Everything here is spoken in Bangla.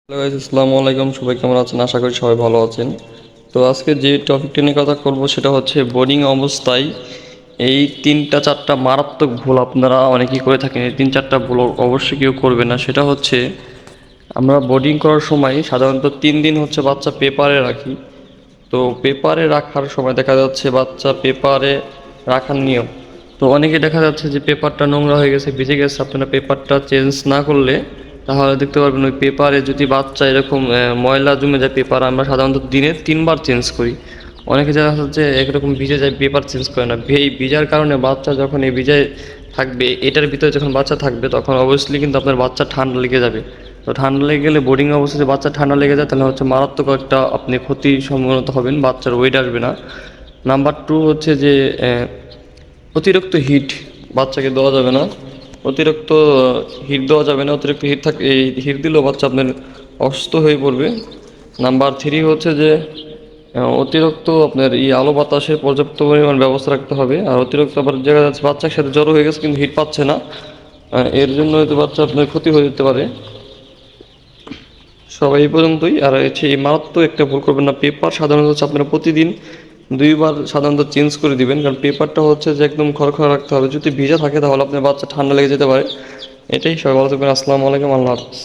হ্যালো গাইস, আসসালামু আলাইকুম। সবাই কেমন আছেন? আশা করি সবাই ভালো আছেন। তো আজকে যে টপিকটা নিয়ে কথা বলবো সেটা হচ্ছে বোর্ডিং অবস্থায় এই 3-4টা মারাত্মক ভুল আপনারা অনেকেই করে থাকেন। এই 3-4টা ভুল অবশ্যই কেউ করবে না। সেটা হচ্ছে আমরা বোর্ডিং করার সময় সাধারণত 3 দিন হচ্ছে বাচ্চা পেপারে রাখি। তো পেপারে রাখার সময় দেখা যাচ্ছে বাচ্চা পেপারে রাখার নিয়ম, তো অনেকে দেখা যাচ্ছে যে পেপারটা নোংরা হয়ে গেছে, ভিজে গেছে। আপনারা পেপারটা চেঞ্জ না করলে তাহলে দেখতে পারবেন ওই পেপারে যদি বাচ্চা এরকম ময়লা জমে যায়। পেপার আমরা সাধারণত দিনে 3বার চেঞ্জ করি। অনেকে দেখা যাচ্ছে একরকম ভিজে যায়, পেপার চেঞ্জ করে না। এই ভিজার কারণে বাচ্চা যখন এই ভিজায় থাকবে, এটার ভিতরে যখন বাচ্চা থাকবে তখন অবভিয়াসলি কিন্তু আপনার বাচ্চা ঠান্ডা লেগে যাবে। তো ঠান্ডা লেগে গেলে বোর্ডিং অবস্থায় বাচ্চা ঠান্ডা লেগে যায় তাহলে হচ্ছে মারাত্মক একটা আপনি ক্ষতির সম্মুখীন হবেন, বাচ্চার ওয়েট আসবে না। নাম্বার 2 হচ্ছে যে অতিরিক্ত হিট বাচ্চাকে দেওয়া যাবে না। অতিরিক্ত হিট দেওয়া যাবে না। অতিরিক্ত হিট এই হিট দিলেও বাচ্চা আপনার অসুস্থ হয়ে পড়বে। নাম্বার 3 হচ্ছে যে অতিরিক্ত আপনার এই আলো বাতাসের পর্যাপ্ত পরিমাণ ব্যবস্থা রাখতে হবে। আর অতিরিক্ত আবার দেখা যাচ্ছে বাচ্চার সাথে জ্বর হয়ে গেছে কিন্তু হিট পাচ্ছে না, এর জন্য হয়তো বাচ্চা আপনার ক্ষতি হয়ে যেতে পারে। সবাই এই পর্যন্তই। আর হচ্ছে এই মারাত্মক একটা ভুল করবেন না, পেপার সাধারণত হচ্ছে আপনারা প্রতিদিন 2বার সাধারণত চেঞ্জ করে দিবেন। কারণ পেপারটা হচ্ছে যে একদম খরখরে রাখতে হবে। যদি ভিজা থাকে তাহলে আপনার বাচ্চা ঠান্ডা লেগে যেতে পারে। এটাই। সবাই ভালো থাকবেন। আসসালামু আলাইকুম। আল্লাহ হাফিজ।